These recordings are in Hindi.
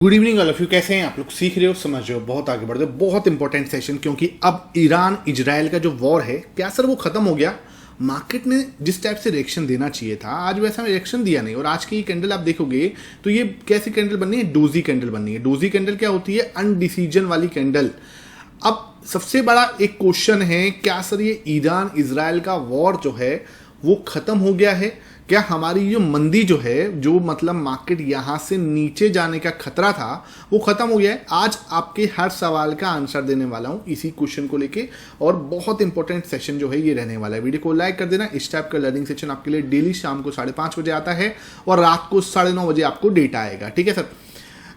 Good evening all of you. कैसे हैं आप लोग? सीख रहे हो, समझ रहे हो, बहुत आगे बढ़ रहे हो। बहुत इंपॉर्टेंट सेशन, क्योंकि अब ईरान इजराइल का जो वॉर है, क्या सर वो खत्म हो गया? मार्केट ने जिस टाइप से रिएक्शन देना चाहिए था आज वैसा रिएक्शन दिया नहीं। और आज की ये कैंडल आप देखोगे तो ये कैसी कैंडल बननी है? डोजी कैंडल बननी है। डोजी कैंडल क्या होती है? अनडिसीजन वाली कैंडल। अब सबसे बड़ा एक क्वेश्चन है, क्या सर ये ईरान इजराइल का वॉर जो है वो खत्म हो गया है? क्या हमारी जो मंदी जो है, जो मतलब मार्केट यहां से नीचे जाने का खतरा था, वो खत्म हो गया है? आज आपके हर सवाल का आंसर देने वाला हूं इसी क्वेश्चन को लेके। और बहुत इंपॉर्टेंट सेशन जो है ये रहने वाला है। वीडियो को लाइक कर देना। इस टाइप का लर्निंग सेशन आपके लिए डेली शाम को 5:30 बजे आता है और रात को 9:30 बजे आपको डेटा आएगा। ठीक है सर?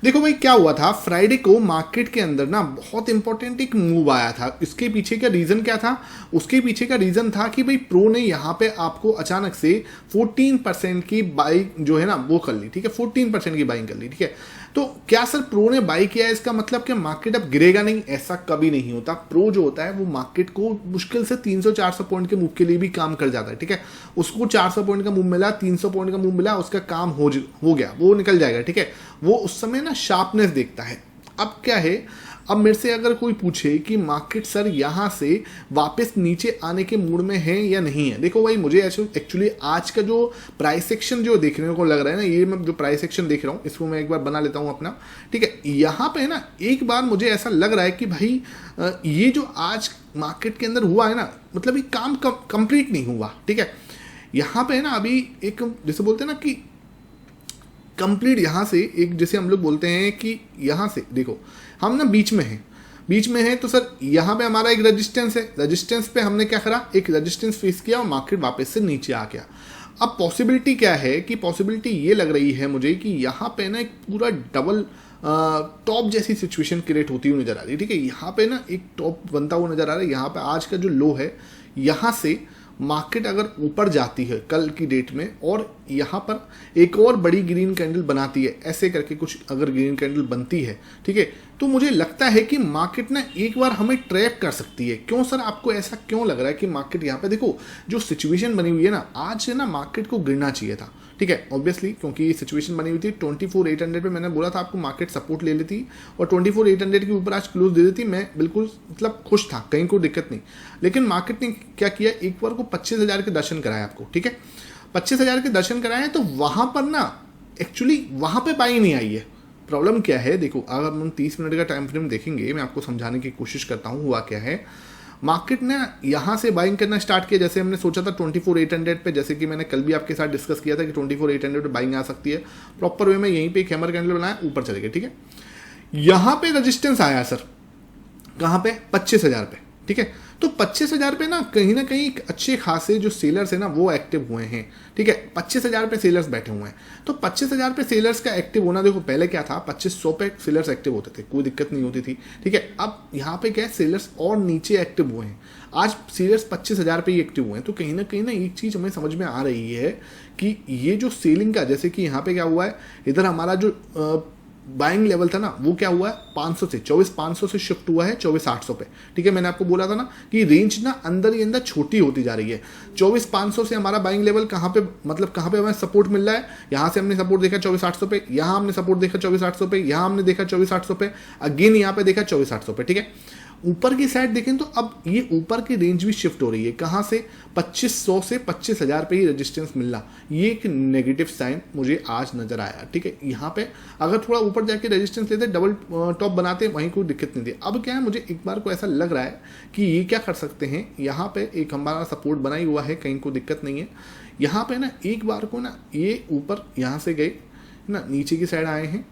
देखो भाई, क्या हुआ था फ्राइडे को मार्केट के अंदर ना, बहुत इंपॉर्टेंट एक मूव आया था। इसके पीछे का रीजन क्या था? उसके पीछे का रीजन था कि भाई प्रो ने यहाँ पे आपको अचानक से 14% की बाइंग जो है ना वो कर ली। ठीक है, 14% की बाइंग कर ली। ठीक है, तो क्या सर प्रो ने बाई किया है, इसका मतलब कि मार्केट अब गिरेगा नहीं? ऐसा कभी नहीं होता। प्रो जो होता है वो मार्केट को मुश्किल से 300-400 पॉइंट के मूव के लिए भी काम कर जाता है। ठीक है, उसको 400 पॉइंट का मूव मिला, 300 पॉइंट का मूव मिला, उसका काम हो गया, वो निकल जाएगा। ठीक है, वो उस समय ना शार्पनेस देखता है। अब क्या है, अब मेरे से अगर कोई पूछे कि मार्केट सर यहाँ से वापस नीचे आने के मूड में है या नहीं है, देखो भाई मुझे एक्चुअली आज का जो प्राइस सेक्शन जो देखने को लग रहा है ना, ये मैं जो प्राइस सेक्शन देख रहा हूँ इसको मैं एक बार बना लेता हूँ अपना। ठीक है, यहाँ पे ना एक बार मुझे ऐसा लग रहा है कि भाई ये जो आज मार्केट के अंदर हुआ है ना, मतलब ये काम कंप्लीट नहीं हुआ। ठीक है, यहाँ पे ना अभी एक जैसे बोलते हैं ना कि कंप्लीट यहाँ से एक, जैसे हम लोग बोलते हैं कि यहाँ से देखो हम ना बीच में हैं, तो सर यहाँ पे हमारा एक रेजिस्टेंस है। रेजिस्टेंस पे हमने क्या करा? एक रेजिस्टेंस फेस किया और मार्केट वापस से नीचे आ गया। अब पॉसिबिलिटी क्या है कि पॉसिबिलिटी ये लग रही है मुझे कि यहाँ पे ना एक पूरा डबल टॉप जैसी सिचुएशन क्रिएट होती हुई नजर आ रही है। ठीक है, यहाँ पे ना एक टॉप बनता हुआ नजर आ रहा है। यहाँ पे आज का जो लो है, यहाँ से मार्केट अगर ऊपर जाती है कल की डेट में और यहाँ पर एक और बड़ी ग्रीन कैंडल बनाती है, ऐसे करके कुछ अगर ग्रीन कैंडल बनती है, ठीक है, तो मुझे लगता है कि मार्केट ना एक बार हमें ट्रैप कर सकती है। क्यों सर, आपको ऐसा क्यों लग रहा है कि मार्केट यहाँ पे देखो जो सिचुएशन बनी हुई है ना, आज से ना मार्केट को गिरना चाहिए था। ठीक है, ऑब्वियसली क्योंकि ये सिचुएशन बनी हुई थी 24,800 पे। मैंने बोला था आपको मार्केट सपोर्ट ले लेती और 24,800 के ऊपर आज क्लोज दे देती। मैं बिल्कुल मतलब खुश था, कहीं कोई दिक्कत नहीं। लेकिन मार्केट ने क्या किया, एक बार को 25,000 के दर्शन कराए आपको। ठीक है, 25,000 के दर्शन कराए तो वहां पर ना एक्चुअली वहां पे बाई नहीं आई है। प्रॉब्लम क्या है, देखो अगर हम 30 मिनट का टाइम फ्रेम देखेंगे, मैं आपको समझाने की कोशिश करता हूँ हुआ क्या है। मार्केट ने यहाँ से बाइंग करना स्टार्ट किया, जैसे हमने सोचा था 24,800 पे, जैसे कि मैंने कल भी आपके साथ डिस्कस किया था कि 24,800 पे बाइंग आ सकती है। प्रॉपर वे में यहीं पे एक हैमर कैंडल बनाया, ऊपर चले गए। ठीक है, यहाँ पे रेजिस्टेंस आया सर, कहाँ पे? 25,000 पे। ठीक है, तो 25,000 पे ना कहीं अच्छे खासे जो सेलर्स है ना वो एक्टिव हुए हैं। ठीक है, 25,000 पे सेलर्स बैठे हुए हैं। तो 25,000 पे सेलर्स का एक्टिव होना, देखो पहले क्या था, 2500 पे सेलर्स एक्टिव होते थे, कोई दिक्कत नहीं होती थी। ठीक है, अब यहाँ पे क्या है, सेलर्स और नीचे एक्टिव हुए हैं। आज सेलर्स 25,000 पे ही एक्टिव हुए हैं। तो कहीं ना एक चीज हमें समझ में आ रही है कि ये जो सेलिंग का, जैसे कि यहाँ पे क्या हुआ है, इधर हमारा जो बाइंग लेवल था ना वो क्या हुआ है, 500 से 24,500 से शिफ्ट हुआ है 24,800 पे। ठीक है, मैंने आपको बोला था ना कि रेंज ना अंदर ही अंदर छोटी होती जा रही है। 24,500 से हमारा बाइंग लेवल कहाँ पे, मतलब कहाँ पे हमें सपोर्ट मिल रहा है? यहाँ से हमने सपोर्ट देखा 24,800 पे, यहाँ हमने सपोर्ट देखा 24,800 पे, यहाँ हमने देखा 24,800 पे, अगेन यहाँ पे देखा 24,800 पे। ठीक है, ऊपर की साइड देखें तो अब ये ऊपर की रेंज भी शिफ्ट हो रही है। कहाँ से? 2500 से 25,000 पे ही रेजिस्टेंस मिलना, ये एक नेगेटिव साइन मुझे आज नजर आया। ठीक है, यहाँ पे अगर थोड़ा ऊपर जाके रेजिस्टेंस लेते, डबल टॉप बनाते, वहीं कोई दिक्कत नहीं थी। अब क्या है, मुझे एक बार को ऐसा लग रहा है कि ये क्या कर सकते हैं, यहाँ पे एक हमारा सपोर्ट बना ही हुआ है, कहीं कोई दिक्कत नहीं है। यहाँ पे ना एक बार को ना ये ऊपर यहाँ से गए ना, नीचे की साइड आए हैं,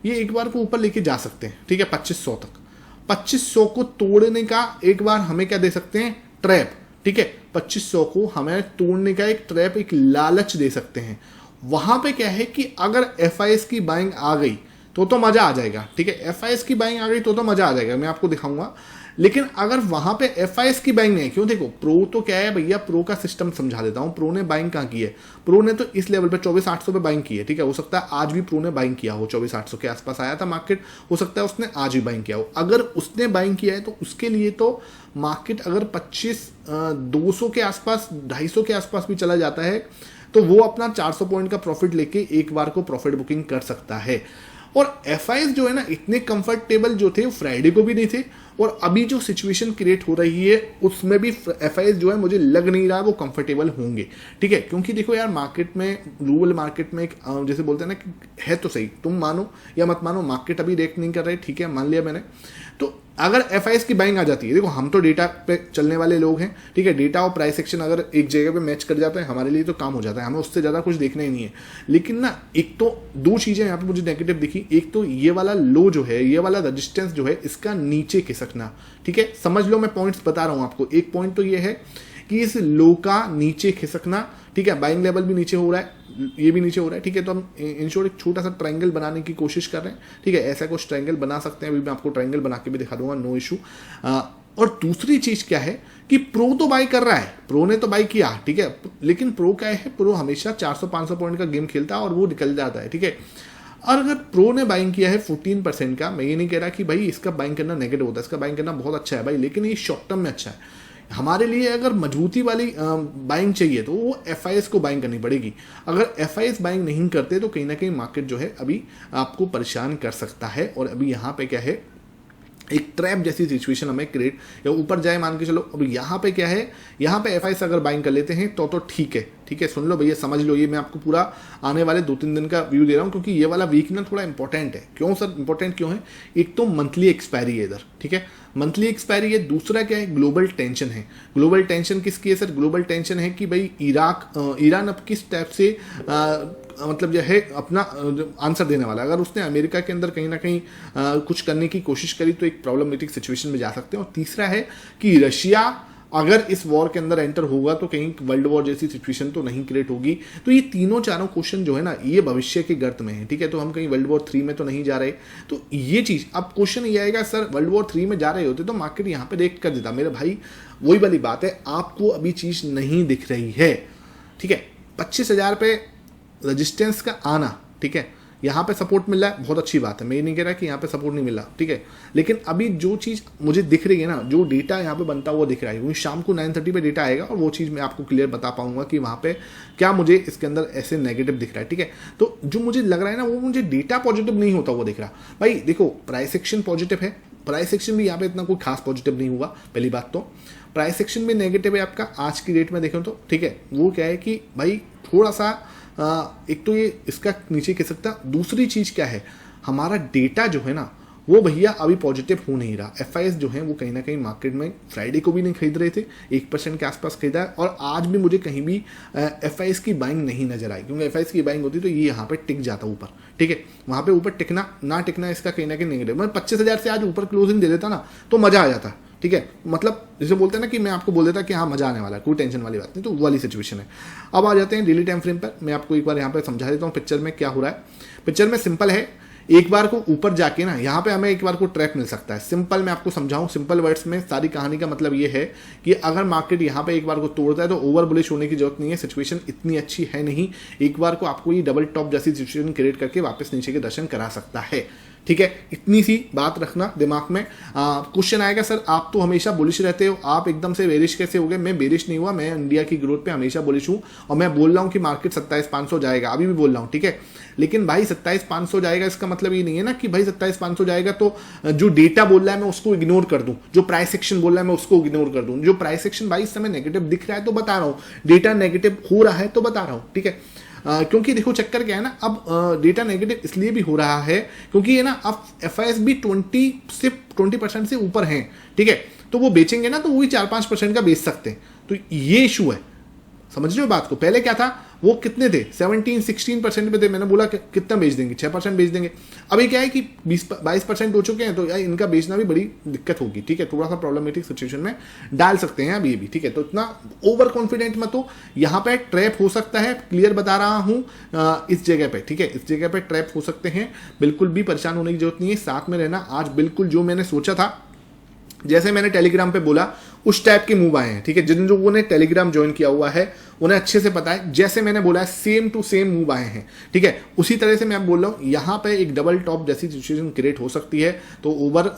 ये एक बार को ऊपर लेके जा सकते हैं। ठीक है, 2500 तक। 2500 को तोड़ने का एक बार हमें क्या दे सकते हैं? ट्रैप। ठीक है, 2500 को हमें तोड़ने का एक ट्रैप, एक लालच दे सकते हैं। वहां पे क्या है कि अगर FIS की बाइंग आ गई तो मजा आ जाएगा। ठीक है, FIS की बाइंग आ गई तो मजा आ जाएगा, मैं आपको दिखाऊंगा। लेकिन अगर वहां पे FIS की बाइंग नहीं है, क्यों? देखो प्रो तो क्या है भैया, प्रो का सिस्टम समझा देता हूं। प्रो ने बाइंग कहाँ की है? प्रो ने तो इस लेवल पे 24,800 पे बाइंग की है। ठीक है, हो सकता है आज भी प्रो ने बाइंग किया हो, 24,800 के आसपास आया था मार्केट, हो सकता है उसने आज भी बाइंग किया हो। अगर उसने बाइंग किया है तो उसके लिए तो मार्केट अगर 25,200 के आसपास, 250 के आसपास भी चला जाता है तो वो अपना 400 पॉइंट का प्रॉफिट लेके एक बार को प्रॉफिट बुकिंग कर सकता है। और एफ जो है ना इतने कंफर्टेबल जो थे वो फ्राइडे को भी नहीं थे, और अभी जो सिचुएशन क्रिएट हो रही है उसमें भी एफ जो है मुझे लग नहीं रहा वो कंफर्टेबल होंगे। ठीक है, क्योंकि देखो यार मार्केट में, रूरल मार्केट में एक जैसे बोलते हैं ना कि है तो सही, तुम मानो या मत मानो, मार्केट अभी रिएक्ट नहीं कर रहे, ठीक है मान लिया मैंने। तो अगर एफ की बाइंग आ जाती है, देखो हम तो डेटा पे चलने वाले लोग हैं, ठीक है, डेटा और प्राइस एक्शन अगर एक जगह पे मैच कर जाता है हमारे लिए तो काम हो जाता है, हमें उससे ज़्यादा कुछ देखना ही नहीं है। लेकिन ना एक तो दो चीज़ें यहाँ पे मुझे नेगेटिव दिखी, एक तो ये वाला लो जो है, ये वाला रजिस्टेंस जो है इसका नीचे खिसकना। ठीक है, समझ लो मैं पॉइंट्स बता रहा हूँ आपको। एक पॉइंट तो ये है कि इस लो का नीचे खिसकना, ठीक है, बाइंग लेवल भी नीचे हो रहा है, ये भी नीचे हो रहा है। ठीक है, तो हम इन शॉर्ट एक छोटा सा ट्रायंगल बनाने की कोशिश कर रहे हैं। ठीक है, ऐसा कुछ ट्रायंगल बना सकते हैं, अभी मैं आपको ट्रायंगल बना के भी दिखा दूंगा, नो इशू। और दूसरी चीज क्या है कि प्रो तो बाई कर रहा है, प्रो ने तो बाई किया, ठीक है, लेकिन प्रो क्या है, प्रो हमेशा 400-500 पॉइंट का गेम खेलता है और वो निकल जाता है। ठीक है, और अगर प्रो ने बाइंग किया है 14% का, मैं ये नहीं कह रहा कि भाई इसका बाइंग करना नेगेटिव होता है, इसका बाइंग करना बहुत अच्छा है भाई, लेकिन ये शॉर्ट टर्म में अच्छा है। हमारे लिए अगर मजबूती वाली बाइंग चाहिए तो वो एफ को बाइंग करनी पड़ेगी। अगर एफ बाइंग नहीं करते तो कहीं ना कहीं मार्केट जो है अभी आपको परेशान कर सकता है। और अभी यहाँ पे क्या है, एक ट्रैप जैसी सिचुएशन हमें क्रिएट, या ऊपर जाए मान के चलो। अब यहाँ पे क्या है, यहाँ पे एफ अगर बाइंग कर लेते हैं तो ठीक है, ठीक है, सुन लो भैया, समझ लो, ये मैं आपको पूरा आने वाले 2-3 दिन का व्यू दे रहा हूँ, क्योंकि ये वाला वीक ना थोड़ा इंपॉर्टेंट है। क्यों सर इंपॉर्टेंट क्यों है? एक तो मंथली एक्सपायरी है इधर, ठीक है, मंथली एक्सपायरी है। दूसरा क्या है, ग्लोबल टेंशन है। ग्लोबल टेंशन किसकी है सर? ग्लोबल टेंशन है कि भाई ईरान अब किस टाइप से मतलब जो है अपना आंसर देने वाला है। अगर उसने अमेरिका के अंदर कहीं ना कहीं कुछ करने की कोशिश करी तो एक प्रॉब्लमेटिक सिचुएशन में जा सकते हैं। और तीसरा है कि रशिया अगर इस वॉर के अंदर एंटर होगा तो कहीं वर्ल्ड वॉर जैसी सिचुएशन तो नहीं क्रिएट होगी। तो ये तीनों चारों क्वेश्चन जो है ना, ये भविष्य के गर्त में है। ठीक है, तो हम कहीं वर्ल्ड वॉर 3 में तो नहीं जा रहे। तो ये चीज, अब क्वेश्चन ये आएगा सर वर्ल्ड वॉर 3 में जा रहे होते तो मार्केट यहाँ पे रिएक्ट कर देता। मेरे भाई वही वाली बात है, आपको अभी चीज नहीं दिख रही है। ठीक है, 25,000 पे रेजिस्टेंस का आना, ठीक है, यहाँ पे सपोर्ट मिल रहा है, बहुत अच्छी बात है, मैं ये नहीं कह रहा कि यहाँ पे सपोर्ट नहीं मिल रहा। ठीक है, लेकिन अभी जो चीज़ मुझे दिख रही है ना, जो डेटा यहाँ पे बनता हुआ दिख रहा है, क्योंकि शाम को 9:30 पे डेटा आएगा और वो चीज़ मैं आपको क्लियर बता पाऊंगा कि वहाँ पे क्या मुझे इसके अंदर ऐसे नेगेटिव दिख रहा है। ठीक है, तो जो मुझे लग रहा है ना, वो मुझे डेटा पॉजिटिव नहीं होता हुआ दिख रहा। भाई देखो, प्राइस एक्शन पॉजिटिव है, प्राइस एक्शन भी यहाँ पे इतना कोई खास पॉजिटिव नहीं हुआ। पहली बात तो प्राइस एक्शन भी नेगेटिव है आपका आज की डेट में देखें तो। ठीक है, वो क्या है कि भाई थोड़ा सा एक तो ये इसका नीचे कह सकता। दूसरी चीज क्या है, हमारा डेटा जो है ना वो भैया अभी पॉजिटिव हो नहीं रहा। एफ जो है वो कहीं ना कहीं मार्केट में फ्राइडे को भी नहीं खरीद रहे थे, 1% के आसपास खरीदा है, और आज भी मुझे कहीं भी एफ की बाइंग नहीं नजर आई। क्योंकि एफ की बाइंग होती तो ये यहाँ पे टिक जाता ऊपर। ठीक है, वहाँ पे ऊपर टिकना ना टिकना इसका कहीं ना कहीं नेगेटिव। मैं 25,000 से आज ऊपर क्लोजिंग दे देता ना तो मजा आ जाता। ठीक है, मतलब जैसे बोलते हैं ना कि मैं आपको बोल देता कि हाँ मजा आने वाला है, कोई टेंशन वाली बात नहीं, तो वो वाली सिचुएशन है। अब आ जाते हैं डेली टाइम फ्रेम पर। मैं आपको एक बार यहाँ पे समझा देता हूँ पिक्चर में क्या हो रहा है। पिक्चर में सिंपल है, एक बार को ऊपर जाके ना यहाँ पे हमें एक बार को ट्रैप मिल सकता है। सिंपल मैं आपको समझाऊं, सिंपल वर्ड्स में सारी कहानी का मतलब ये है कि अगर मार्केट यहाँ पे एक बार को तोड़ता है तो ओवर बुलिश होने की जरूरत नहीं है, सिचुएशन इतनी अच्छी है नहीं। एक बार को आपको ये डबल टॉप जैसी सिचुएशन क्रिएट करके वापस नीचे के दर्शन करा सकता है। ठीक है, इतनी सी बात रखना दिमाग में। क्वेश्चन आएगा सर आप तो हमेशा बुलिश रहते हो, आप एकदम से बेरिश कैसे हो गए? मैं बेरिश नहीं हुआ, मैं इंडिया की ग्रोथ पे हमेशा बुलिश हूँ और मैं बोल रहा हूँ कि मार्केट 27,500 जाएगा, अभी भी बोल रहा हूँ। ठीक है, लेकिन भाई 27,500 जाएगा इसका मतलब ये नहीं है ना कि भाई 27,500 जाएगा तो जो डेटा बोल रहा है मैं उसको इग्नोर कर दूं, जो प्राइस एक्शन बोल रहा है मैं उसको इग्नोर कर दूं। जो प्राइस एक्शन भाई इस समय नेगेटिव दिख रहा है तो बता रहा हूं, डेटा नेगेटिव हो रहा है तो बता रहा हूं। ठीक है, क्योंकि देखो चक्कर क्या है ना, अब डेटा नेगेटिव इसलिए भी हो रहा है क्योंकि ये ना अब एफ भी 20% से ऊपर हैं। ठीक है, तो वो बेचेंगे ना तो वही 4-5% का बेच सकते हैं, तो ये इशू है। समझ रहे हो बात को? पहले क्या था, वो कितने थे, 17-16% पे थे, मैंने बोला कि कितना बेच देंगे, 6% बेच देंगे। अभी क्या है कि 20-22% हो चुके हैं, तो यार इनका बेचना भी बड़ी दिक्कत होगी। ठीक है, थोड़ा सा प्रॉब्लमेटिक सिचुएशन में डाल सकते हैं अभी भी। ठीक है, तो इतना ओवर कॉन्फिडेंट मत हो, यहाँ पे ट्रैप हो सकता है, क्लियर बता रहा हूँ इस जगह पे। ठीक है, इस जगह पे ट्रैप हो सकते हैं, बिल्कुल भी परेशान होने की जरूरत नहीं है, साथ में रहना। आज बिल्कुल जो मैंने सोचा था, जैसे मैंने टेलीग्राम पे बोला उस टाइप के मूव आए हैं। ठीक है, जिन लोगों ने टेलीग्राम ज्वाइन किया हुआ है उन्हें अच्छे से पता है, जैसे मैंने बोला है सेम टू सेम मूव आए हैं, ठीक है, उसी तरह से मैं बोल रहा हूँ यहाँ पे एक डबल टॉप जैसी सिचुएशन क्रिएट हो सकती है, तो ओवर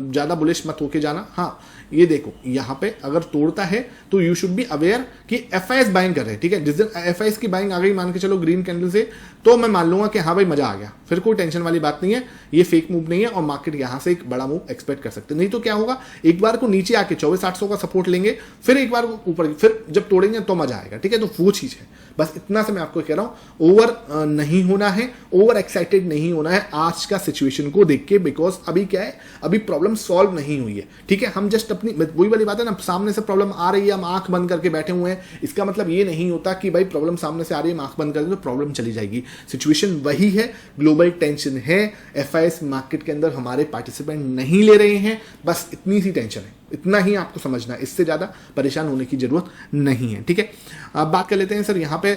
ज़्यादा बुलिश मत होके जाना। हाँ ये देखो यहाँ पे अगर तोड़ता है तो यू शुड बी अवेयर कि एफआईएस बाइंग कर रहे हैं, ठीक है, जिस दिन एफआईएस की बाइंग आ गई मान के चलो ग्रीन कैंडल से, तो मैं मान लूंगा कि हाँ भाई मजा आ गया, फिर कोई टेंशन वाली बात नहीं है, ये फेक मूव नहीं है और मार्केट यहाँ से एक बड़ा मूव एक्सपेक्ट कर सकते हैं। नहीं तो क्या होगा, एक बार को नीचे आके 24,800 का सपोर्ट लेंगे, फिर एक बार को ऊपर, फिर जब तोड़ेंगे तो मजा आएगा, ठीक है। तो वो चीज है, बस इतना से मैं आपको कह रहा हूं, ओवर नहीं होना है, ओवर एक्साइटेड नहीं होना है आज का सिचुएशन को देख के, बिकॉज अभी क्या है, अभी प्रॉब्लम सॉल्व नहीं हुई है, ठीक है। हम जस्ट अपनी वही वाली बात है ना, सामने से प्रॉब्लम आ रही है, हम आंख बंद करके बैठे हुए हैं, इसका मतलब ये नहीं होता कि भाई प्रॉब्लम सामने से आ रही है, हम आंख बंद कर दें तो प्रॉब्लम चली जाएगी। सिचुएशन वही है, ग्लोबल टेंशन है, एफआईएस मार्केट के अंदर हमारे पार्टिसिपेंट नहीं ले रहे हैं, बस इतनी सी टेंशन है, इतना ही आपको समझना है, इससे ज्यादा परेशान होने की जरूरत नहीं है, ठीक है। अब बात कर लेते हैं सर यहाँ पे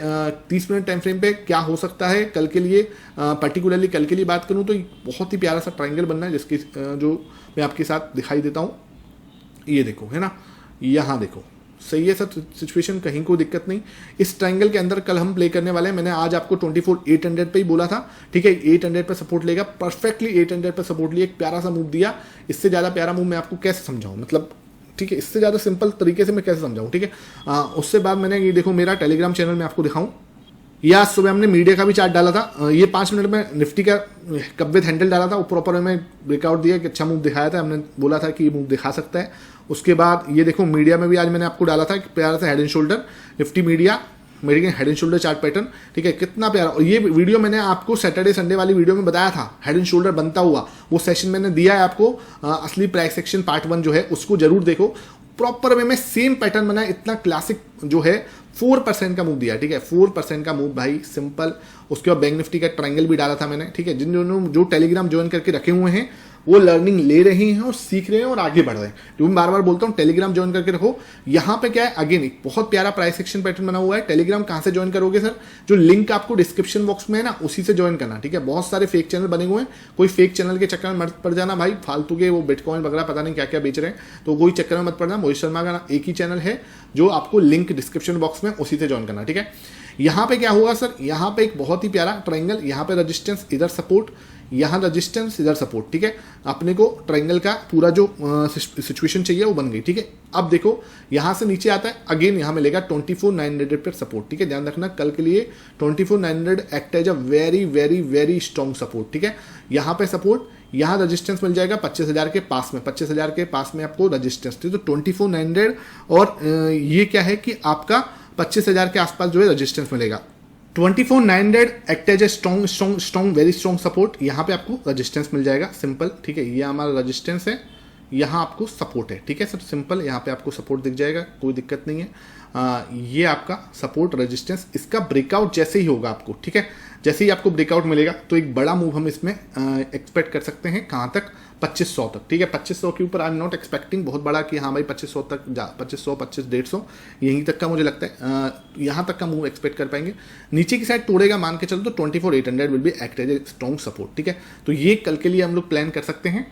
30 मिनट टाइम फ्रेम पे क्या हो सकता है कल के लिए, पर्टिकुलरली कल के लिए बात करूँ तो बहुत ही प्यारा सा ट्रायंगल बनना है, जिसकी जो मैं आपके साथ दिखाई देता हूँ, ये देखो है ना, यहाँ देखो सही है सर सिचुएशन, कहीं कोई दिक्कत नहीं। इस ट्रायंगल के अंदर कल हम प्ले करने वाले हैं, मैंने आज आपको 24,800 पे ही बोला था, ठीक है, 800 पे सपोर्ट लेगा, परफेक्टली 800 पे सपोर्ट लिया, एक प्यारा सा मूव दिया। इससे ज़्यादा प्यारा मूव मैं आपको कैसे समझाऊं, मतलब ठीक है, इससे ज़्यादा सिंपल तरीके से मैं कैसे समझाऊं, ठीक है। उससे बाद मैंने ये देखो मेरा टेलीग्राम चैनल में आपको दिखाऊं, या आज सुबह हमने मीडिया का भी चार्ट डाला था, ये 5 मिनट में निफ्टी का कप विद हैंडल डाला था, प्रॉपर में ब्रेकआउट दिया कि अच्छा मूव दिखाया था, हमने बोला था कि ये मूव दिखा सकता है। उसके बाद ये देखो मीडिया में भी आज मैंने आपको डाला था कि प्यारा सा head and shoulder, Nifty media medical head and shoulder chart pattern, ठीक है, कितना प्यारा। और ये वीडियो मैंने आपको सैटरडे संडे वाली वीडियो में बताया था, हेड एंड शोल्डर बनता हुआ, वो सेशन मैंने दिया है आपको, असली प्राइस एक्शन पार्ट 1 जो है उसको जरूर देखो, प्रॉपर वे में सेम पैटर्न बनाया, इतना क्लासिक जो है 4% का मूव दिया, ठीक है, 4% का मूव भाई सिंपल। उसके बाद बैंक निफ्टी का ट्रायंगल भी डाला था मैंने, ठीक है, जिन जो टेलीग्राम ज्वाइन करके रखे हुए हैं वो लर्निंग ले रहे हैं और सीख रहे हैं और आगे बढ़ रहे हैं। जो मैं बार बार बोलता हूँ टेलीग्राम ज्वाइन करके रखो। यहाँ पे क्या है, अगेन एक बहुत प्यारा प्राइस एक्शन पैटर्न बना हुआ है। टेलीग्राम कहाँ से ज्वाइन करोगे सर, जो लिंक आपको डिस्क्रिप्शन बॉक्स में है ना, उसी से ज्वाइन करना, ठीक है। बहुत सारे फेक चैनल बने हुए हैं, कोई फेक चैनल के चक्कर में मत पड़ जाना भाई, फालतू के वो बिटकॉइन वगैरह पता नहीं क्या क्या बेच रहे हैं, तो कोई चक्कर में मत पड़ना। मोहित शर्मा का एक ही चैनल है जो आपको लिंक डिस्क्रिप्शन बॉक्स में, उसी से ज्वाइन करना, ठीक है। यहाँ पे क्या होगा सर, यहाँ पे एक बहुत ही प्यारा ट्रायंगल, यहाँ पे रजिस्टेंस, इधर सपोर्ट, यहाँ रजिस्टेंस, इधर सपोर्ट, ठीक है। अपने को ट्रायंगल का पूरा जो सिचुएशन चाहिए वो बन गई, ठीक है। अब देखो यहाँ से नीचे आता है, अगेन यहाँ मिलेगा 24,900 पर सपोर्ट, ठीक है। ध्यान रखना कल के लिए 24,900 act as a very very very strong support, ठीक है। यहाँ पे सपोर्ट, यहाँ रजिस्टेंस मिल जाएगा 25,000 के पास में, 25,000 के पास में आपको रजिस्टेंस थी, तो 24,900 और ये क्या है कि आपका 25,000 के आसपास जो है रजिस्टेंस मिलेगा। 24,900 act as a strong very strong support, यहाँ पे आपको रजिस्टेंस मिल जाएगा सिंपल, ठीक है। ये हमारा रजिस्टेंस है, यहाँ आपको सपोर्ट है, ठीक है सर, सिंपल। यहाँ पे आपको सपोर्ट दिख जाएगा, कोई दिक्कत नहीं है। ये आपका सपोर्ट रजिस्टेंस, इसका ब्रेकआउट जैसे ही होगा आपको, ठीक है, जैसे ही आपको ब्रेकआउट मिलेगा तो एक बड़ा मूव हम इसमें एक्सपेक्ट कर सकते हैं। कहाँ तक, 2500 तक, ठीक है। 2500 के ऊपर आई एम नॉट एक्सपेक्टिंग बहुत बड़ा कि हाँ भाई 2500 तक जा, 2500 2500 यहीं तक का मुझे लगता है, यहाँ तक का मूव एक्सपेक्ट कर पाएंगे। नीचे की साइड तोड़ेगा मान के चलो तो 24,800 will be act as a strong support, ठीक है। तो ये कल के लिए हम लोग प्लान कर सकते हैं,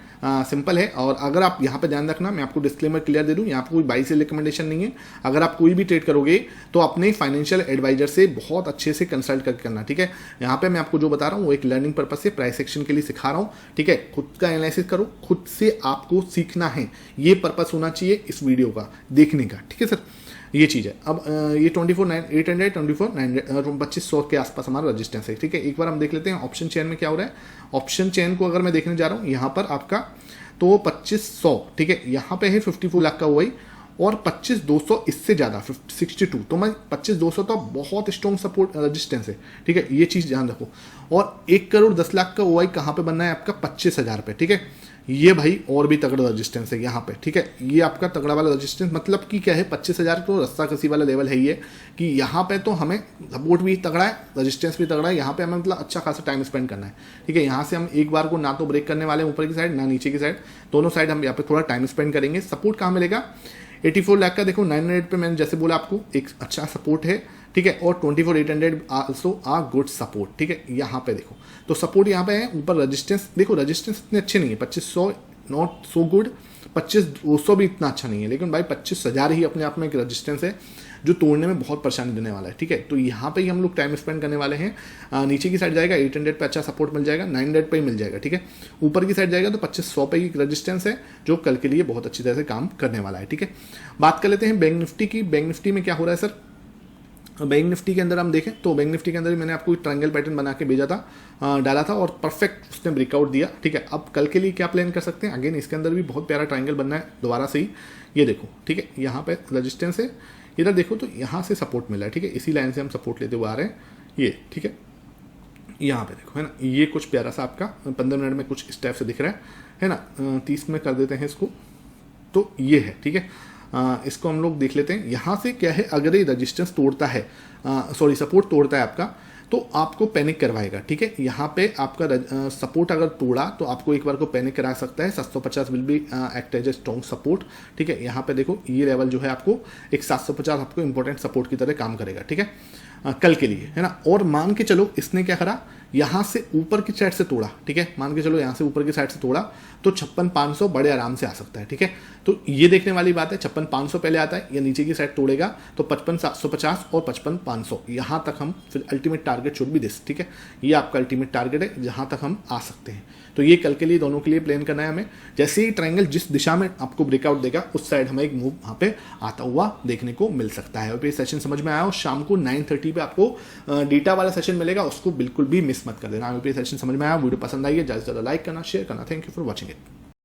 सिंपल है। और अगर आप यहाँ पे ध्यान रखना, मैं आपको डिस्क्लेमर क्लियर दे दूँ, यहाँ पे कोई बाई से रिकमेंडेशन नहीं है। अगर आप कोई भी ट्रेड करोगे तो अपने फाइनेंशियल एडवाइजर से बहुत अच्छे से कंसल्ट करके करना, ठीक है। यहाँ पे मैं आपको जो बता रहा हूँ वो एक लर्निंग पर्पज से प्राइस एक्शन के लिए सिखा रहा हूँ, ठीक है। खुद का एनालिसिस करो, खुद से आपको सीखना है, ये पर्पस होना चाहिए इस वीडियो का देखने का, ठीक है सर, ये चीज़ है। अब ये 24,800 2500 के आसपास हमारा रजिस्टेंस है, ठीक है। एक बार हम देख लेते हैं ऑप्शन चेन में क्या हो रहा है। ऑप्शन चेन को अगर मैं देखने जा रहा हूँ यहाँ पर आपका तो 2500, ठीक है, यहाँ पे है 54 लाख का हुआ, और 25,200 इससे ज़्यादा 62, तो मैं 25,200 तो बहुत स्ट्रॉन्ग सपोर्ट रजिस्टेंस है, ठीक है, ये चीज़ ध्यान रखो। और 1,10,00,000 का ओआई कहाँ पे बनना है आपका, 25,000 पे, ठीक है। ये भाई और भी तगड़ा रजिस्टेंस है यहाँ पे, ठीक है। ये आपका तगड़ा वाला रजिस्टेंस मतलब कि क्या है, 25,000 तो रस्सा कसी वाला लेवल है ये, कि यहाँ पे तो हमें सपोर्ट भी तगड़ा है, रजिस्टेंस भी तगड़ा है, यहाँ पे हमें मतलब अच्छा खासा टाइम स्पेंड करना है, ठीक है। यहाँ से हम एक बार को ना तो ब्रेक करने वाले ऊपर की साइड ना नीचे की साइड, दोनों साइड हम यहाँ पे थोड़ा टाइम स्पेंड करेंगे। सपोर्ट कहाँ मिलेगा, 84 लाख का देखो 900 पे मैंने जैसे बोला आपको एक अच्छा सपोर्ट है, ठीक है। और 24,800 आल्सो आ गुड सपोर्ट, ठीक है। यहाँ पे देखो तो सपोर्ट यहाँ पे है, ऊपर रजिस्टेंस देखो, रजिस्टेंस इतने अच्छे नहीं है, 2500 नॉट सो गुड, 25,200 भी इतना अच्छा नहीं है, लेकिन भाई 25,000 ही अपने आप में एक रजिस्टेंस है जो तोड़ने में बहुत परेशानी देने वाला है। ठीक है, तो यहाँ पे ही हम लोग टाइम स्पेंड करने वाले हैं। नीचे की साइड जाएगा 800 पे अच्छा सपोर्ट मिल जाएगा, 900 पे ही मिल जाएगा। ठीक है, ऊपर की साइड जाएगा तो 2500 पे की रेजिस्टेंस है जो कल के लिए बहुत अच्छी तरह से काम करने वाला है। ठीक है, बात कर लेते हैं बैंक निफ्टी की। बैंक निफ्टी में क्या हो रहा है सर? बैंक निफ्टी के अंदर हम देखें तो बैंक निफ्टी के अंदर मैंने आपको ट्रायंगल पैटर्न बना के भेजा था, डाला था और परफेक्ट उसने ब्रेकआउट दिया। ठीक है, अब कल के लिए क्या प्लान कर सकते हैं? अगेन इसके अंदर भी बहुत प्यारा ट्रायंगल बनना है दोबारा से ही। ये देखो, ठीक है, यहाँ पे रेजिस्टेंस है, इधर देखो तो यहाँ से सपोर्ट मिला है। ठीक है, इसी लाइन से हम सपोर्ट लेते हुए आ रहे हैं ये। ठीक है, यहाँ पे देखो है ना, ये कुछ प्यारा सा आपका 15 मिनट में कुछ इस टाइप से दिख रहा है ना। 30 में कर देते हैं इसको, तो ये है। ठीक है, इसको हम लोग देख लेते हैं। यहाँ से क्या है, अगर ये रजिस्टेंस तोड़ता है, सॉरी सपोर्ट तोड़ता है आपका, तो आपको पैनिक करवाएगा। ठीक है, यहाँ पे आपका सपोर्ट अगर तोड़ा तो आपको एक बार को पैनिक करा सकता है। 750 will be act as a strong support. ठीक है, यहाँ पे देखो ये लेवल जो है आपको एक 750 आपको इंपॉर्टेंट सपोर्ट की तरह काम करेगा। ठीक है, कल के लिए है ना। और मान के चलो इसने क्या करा, यहाँ से ऊपर की साइड से तोड़ा। ठीक है, मान के चलो यहाँ से ऊपर की साइड से तोड़ा तो 56,500 बड़े आराम से आ सकता है। ठीक है, तो ये देखने वाली बात है 56,500 पहले आता है या नीचे की साइड तोड़ेगा तो 55,750 और 55,500 यहाँ तक हम फिर ultimate target should be this. ठीक है, ये आपका अल्टीमेट टारगेट है जहाँ तक हम आ सकते हैं। तो ये कल के लिए दोनों के लिए प्लान करना है हमें। जैसे ही ट्रायंगल जिस दिशा में आपको ब्रेकआउट देगा उस साइड हमें एक मूव वहाँ पे आता हुआ देखने को मिल सकता है। और ये सेशन समझ में आया, और शाम को 9:30 पे आपको डेटा वाला सेशन मिलेगा, उसको बिल्कुल भी मिस मत कर देना। सेशन समझ में आया, वीडियो पसंद आई है, ज़्यादा से ज़्यादा लाइक करना, शेयर करना। Thank you for watching it.